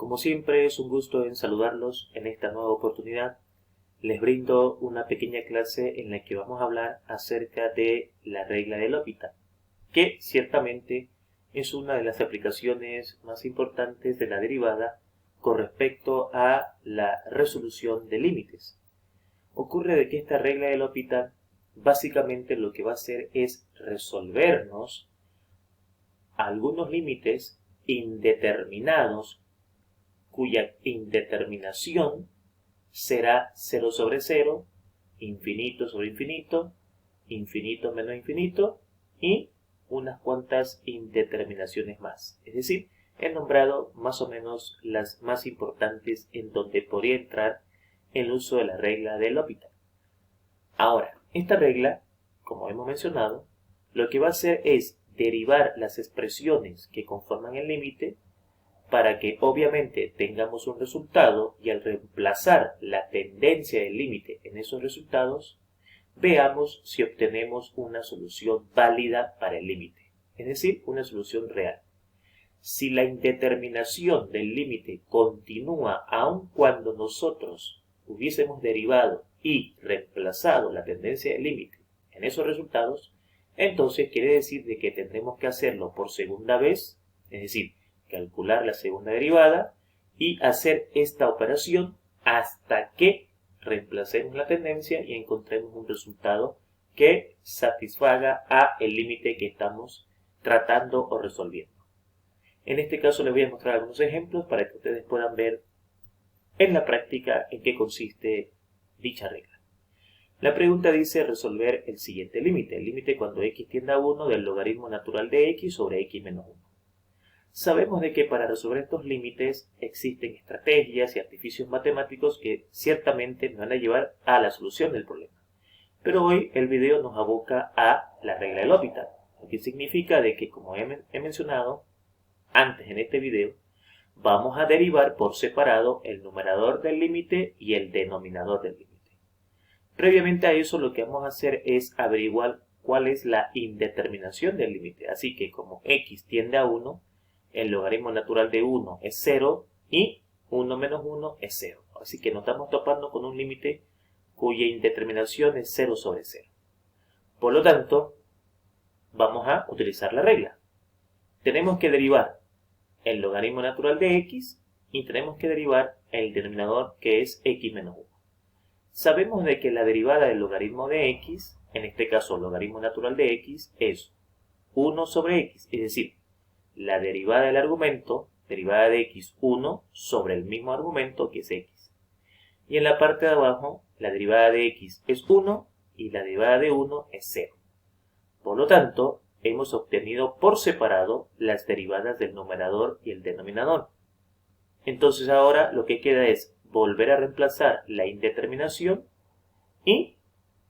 Como siempre es un gusto en saludarlos en esta nueva oportunidad. Les brindo una pequeña clase en la que vamos a hablar acerca de la regla de L'Hopital, que ciertamente es una de las aplicaciones más importantes de la derivada con respecto a la resolución de límites. Ocurre de que esta regla de L'Hopital básicamente lo que va a hacer es resolvernos algunos límites indeterminados cuya indeterminación será 0 sobre 0, infinito sobre infinito, infinito menos infinito y unas cuantas indeterminaciones más. Es decir, he nombrado más o menos las más importantes en donde podría entrar el uso de la regla de L'Hopital. Ahora, esta regla, como hemos mencionado, lo que va a hacer es derivar las expresiones que conforman el límite para que obviamente tengamos un resultado y al reemplazar la tendencia del límite en esos resultados, veamos si obtenemos una solución válida para el límite, es decir, una solución real. Si la indeterminación del límite continúa aun cuando nosotros hubiésemos derivado y reemplazado la tendencia del límite en esos resultados, entonces quiere decir de que tendremos que hacerlo por segunda vez, es decir, calcular la segunda derivada y hacer esta operación hasta que reemplacemos la tendencia y encontremos un resultado que satisfaga a el límite que estamos tratando o resolviendo. En este caso les voy a mostrar algunos ejemplos para que ustedes puedan ver en la práctica en qué consiste dicha regla. La pregunta dice resolver el siguiente límite, el límite cuando x tiende a 1 del logaritmo natural de x sobre x menos 1. Sabemos de que para resolver estos límites existen estrategias y artificios matemáticos que ciertamente nos van a llevar a la solución del problema. Pero hoy el video nos aboca a la regla de L'Hopital, lo que significa de que, como he mencionado antes en este video, vamos a derivar por separado el numerador del límite y el denominador del límite. Previamente a eso lo que vamos a hacer es averiguar cuál es la indeterminación del límite. Así que como x tiende a 1, el logaritmo natural de 1 es 0 y 1 menos 1 es 0. Así que nos estamos topando con un límite cuya indeterminación es 0 sobre 0. Por lo tanto, vamos a utilizar la regla. Tenemos que derivar el logaritmo natural de x y tenemos que derivar el denominador que es x menos 1. Sabemos de que la derivada del logaritmo de x, en este caso el logaritmo natural de x, es 1 sobre x, es decir, la derivada del argumento, derivada de x, 1 sobre el mismo argumento que es x. Y en la parte de abajo, la derivada de x es 1 y la derivada de 1 es 0. Por lo tanto, hemos obtenido por separado las derivadas del numerador y el denominador. Entonces ahora lo que queda es volver a reemplazar la indeterminación y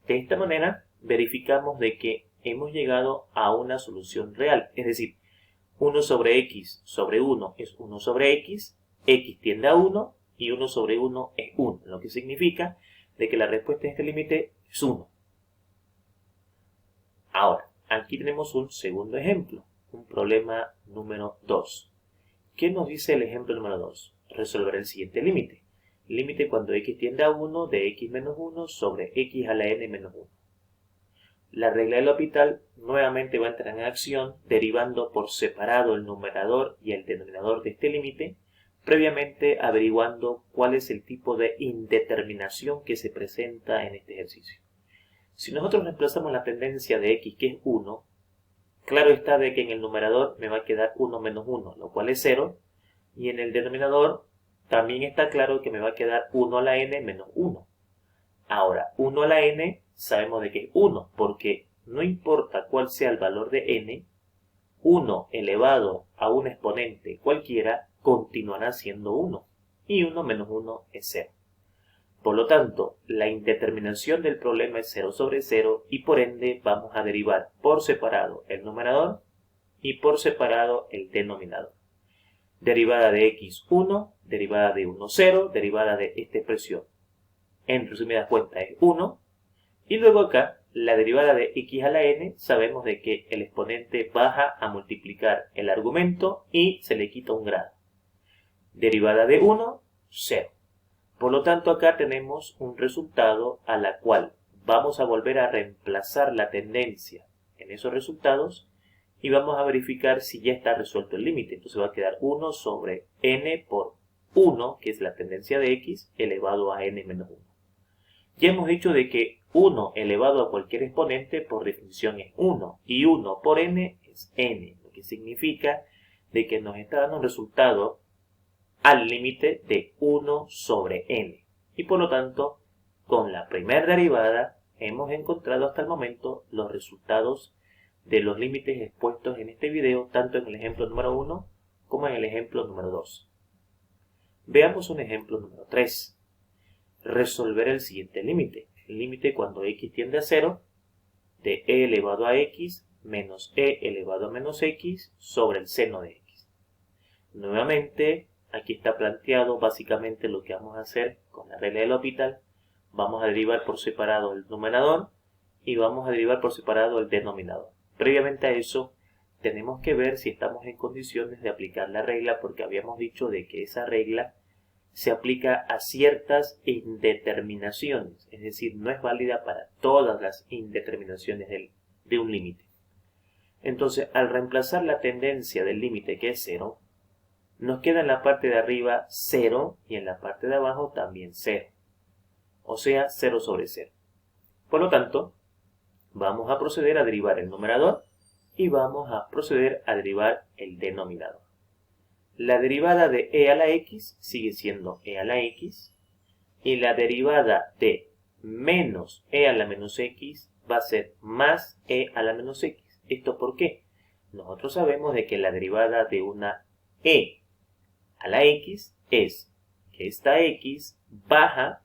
de esta manera verificamos de que hemos llegado a una solución real, es decir, 1 sobre x sobre 1 es 1 sobre x tiende a 1 y 1 sobre 1 es 1, lo que significa de que la respuesta a este límite es 1. Ahora, aquí tenemos un segundo ejemplo, un problema número 2. ¿Qué nos dice el ejemplo número 2? Resolver el siguiente límite. Límite cuando x tiende a 1 de x menos 1 sobre x a la n menos 1. La regla de L'Hopital nuevamente va a entrar en acción derivando por separado el numerador y el denominador de este límite, previamente averiguando cuál es el tipo de indeterminación que se presenta en este ejercicio. Si nosotros reemplazamos la tendencia de x, que es 1, claro está de que en el numerador me va a quedar 1 menos 1, lo cual es 0, y en el denominador también está claro que me va a quedar 1 a la n menos 1. Ahora, 1 a la n sabemos de que es 1, porque no importa cuál sea el valor de n, 1 elevado a un exponente cualquiera continuará siendo 1, y 1 menos 1 es 0. Por lo tanto, la indeterminación del problema es 0 sobre 0 y por ende vamos a derivar por separado el numerador y por separado el denominador. Derivada de x 1, derivada de 1 0, derivada de esta expresión en resumidas cuentas es 1, y luego acá la derivada de x a la n sabemos de que el exponente baja a multiplicar el argumento y se le quita un grado. Derivada de 1, 0. Por lo tanto, acá tenemos un resultado a la cual vamos a volver a reemplazar la tendencia en esos resultados y vamos a verificar si ya está resuelto el límite. Entonces va a quedar 1 sobre n por 1, que es la tendencia de x, elevado a n menos 1. Ya hemos dicho de que 1 elevado a cualquier exponente por definición es 1 y 1 por n es n, lo que significa de que nos está dando un resultado al límite de 1 sobre n. Y por lo tanto, con la primera derivada hemos encontrado hasta el momento los resultados de los límites expuestos en este video, tanto en el ejemplo número 1 como en el ejemplo número 2. Veamos un ejemplo número 3. Resolver el siguiente límite. El límite cuando x tiende a 0 de e elevado a x menos e elevado a menos x sobre el seno de x. Nuevamente, aquí está planteado básicamente lo que vamos a hacer con la regla del L'Hopital. Vamos a derivar por separado el numerador y vamos a derivar por separado el denominador. Previamente a eso, tenemos que ver si estamos en condiciones de aplicar la regla, porque habíamos dicho de que esa regla se aplica a ciertas indeterminaciones, es decir, no es válida para todas las indeterminaciones de un límite. Entonces, al reemplazar la tendencia del límite, que es 0, nos queda en la parte de arriba 0 y en la parte de abajo también 0. O sea, 0 sobre 0. Por lo tanto, vamos a proceder a derivar el numerador y vamos a proceder a derivar el denominador. La derivada de e a la x sigue siendo e a la x y la derivada de menos e a la menos x va a ser más e a la menos x. ¿Esto por qué? Nosotros sabemos de que la derivada de una e a la x es que esta x baja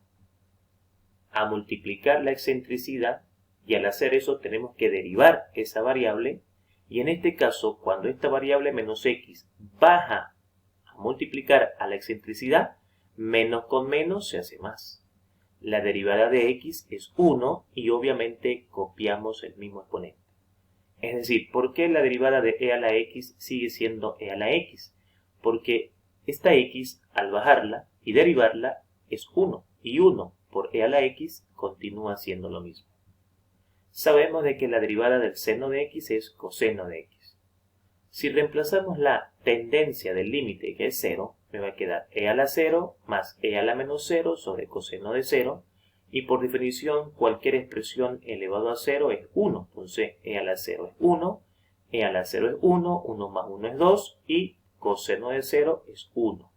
a multiplicar la excentricidad y al hacer eso tenemos que derivar esa variable y en este caso cuando esta variable menos x baja a multiplicar a la excentricidad, menos con menos se hace más. La derivada de x es 1 y obviamente copiamos el mismo exponente. Es decir, ¿por qué la derivada de e a la x sigue siendo e a la x? Porque esta x, al bajarla y derivarla, es 1. Y 1 por e a la x continúa siendo lo mismo. Sabemos de que la derivada del seno de x es coseno de x. Si reemplazamos la tendencia del límite, que es 0, me va a quedar e a la 0 más e a la menos 0 sobre coseno de 0. Y por definición, cualquier expresión elevado a 0 es 1. Entonces, e a la 0 es 1, e a la 0 es 1, 1 más 1 es 2 y coseno de 0 es 1.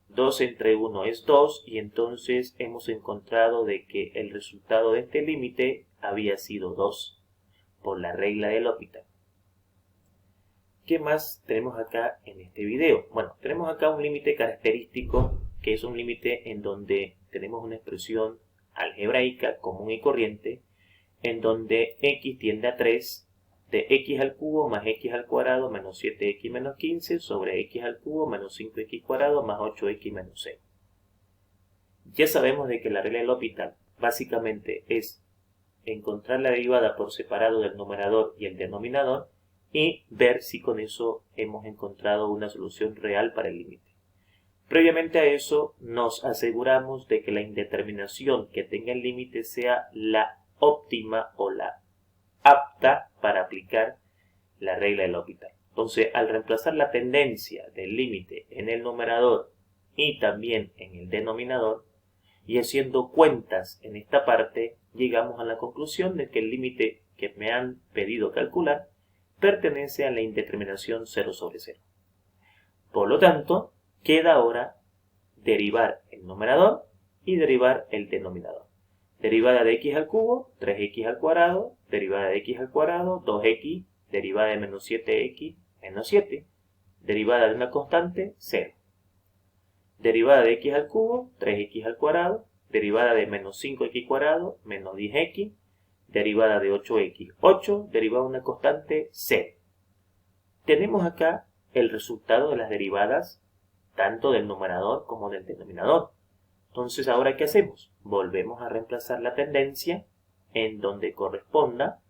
2 entre 1 es 2 y entonces hemos encontrado de que el resultado de este límite había sido 2 por la regla del L'Hopital. ¿Qué más tenemos acá en este video? Bueno, tenemos acá un límite característico que es un límite en donde tenemos una expresión algebraica común y corriente en donde x tiende a 3 de x al cubo más x al cuadrado menos 7x menos 15 sobre x al cubo menos 5x cuadrado más 8x menos 0. Ya sabemos de que la regla del L'Hopital básicamente es encontrar la derivada por separado del numerador y el denominador y ver si con eso hemos encontrado una solución real para el límite. Previamente a eso nos aseguramos de que la indeterminación que tenga el límite sea la óptima o la apta para aplicar la regla del L'Hopital. Entonces, al reemplazar la tendencia del límite en el numerador y también en el denominador, y haciendo cuentas en esta parte, llegamos a la conclusión de que el límite que me han pedido calcular pertenece a la indeterminación 0 sobre 0. Por lo tanto, queda ahora derivar el numerador y derivar el denominador. Derivada de x al cubo, 3x al cuadrado, derivada de x al cuadrado, 2x, derivada de menos 7x, menos 7, derivada de una constante, 0. Derivada de x al cubo, 3x al cuadrado, derivada de menos 5x cuadrado, menos 10x, derivada de 8x, 8, derivada de una constante, 0. Tenemos acá el resultado de las derivadas tanto del numerador como del denominador. Entonces, ¿ahora qué hacemos? Volvemos a reemplazar la tendencia en donde corresponda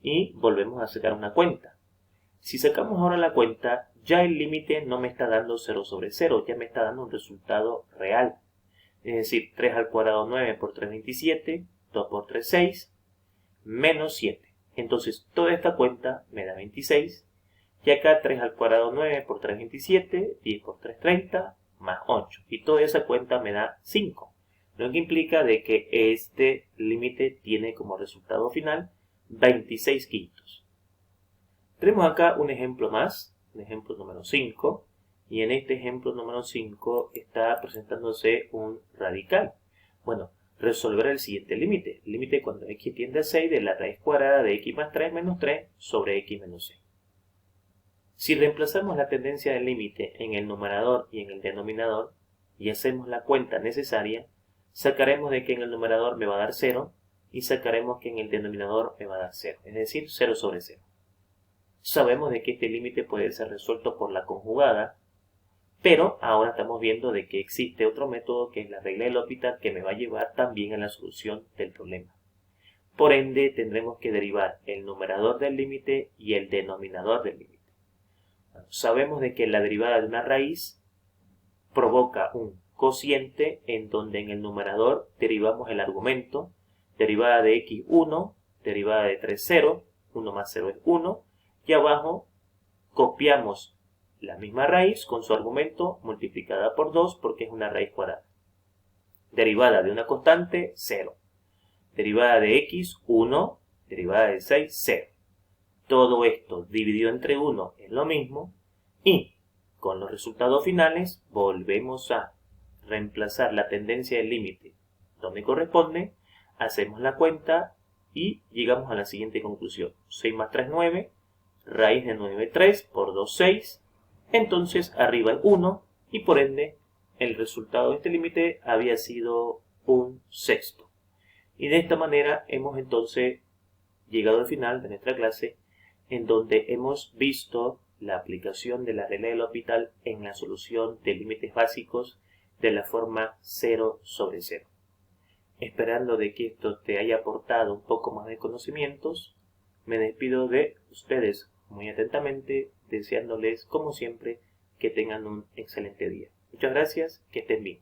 y volvemos a sacar una cuenta. Si sacamos ahora la cuenta, ya el límite no me está dando 0 sobre 0, ya me está dando un resultado real. Es decir, 3 al cuadrado 9 por 3, 27, 2 por 3, 6, menos 7. Entonces, toda esta cuenta me da 26. Y acá 3 al cuadrado 9 por 3, 27, 10 por 3, 30, más 8. Y toda esa cuenta me da 5. Lo que implica de que este límite tiene como resultado final 26 quintos. Tenemos acá un ejemplo más, un ejemplo número 5. Y en este ejemplo número 5 está presentándose un radical. Bueno, resolver el siguiente límite. El límite cuando x tiende a 6 de la raíz cuadrada de x más 3 menos 3 sobre x menos 6. Si reemplazamos la tendencia del límite en el numerador y en el denominador y hacemos la cuenta necesaria, sacaremos de que en el numerador me va a dar 0 y sacaremos que en el denominador me va a dar 0, es decir, 0 sobre 0. Sabemos de que este límite puede ser resuelto por la conjugada, pero ahora estamos viendo de que existe otro método que es la regla de L'Hopital que me va a llevar también a la solución del problema. Por ende, tendremos que derivar el numerador del límite y el denominador del límite. Sabemos de que la derivada de una raíz provoca un cociente en donde en el numerador derivamos el argumento, derivada de x 1, derivada de 3 0, 1 más 0 es 1, y abajo copiamos la misma raíz con su argumento multiplicada por 2 porque es una raíz cuadrada. Derivada de una constante, 0. Derivada de x, 1. Derivada de 6, 0. Todo esto dividido entre 1 es lo mismo. Y con los resultados finales volvemos a reemplazar la tendencia del límite donde corresponde. Hacemos la cuenta y llegamos a la siguiente conclusión. 6 más 3, 9. Raíz de 9, 3 por 2, 6. Entonces arriba es 1 y por ende el resultado de este límite había sido un sexto. Y de esta manera hemos entonces llegado al final de nuestra clase en donde hemos visto la aplicación de la regla de L'Hopital en la solución de límites básicos de la forma 0 sobre 0. Esperando de que esto te haya aportado un poco más de conocimientos, me despido de ustedes muy atentamente, deseándoles, como siempre, que tengan un excelente día. Muchas gracias, que estén bien.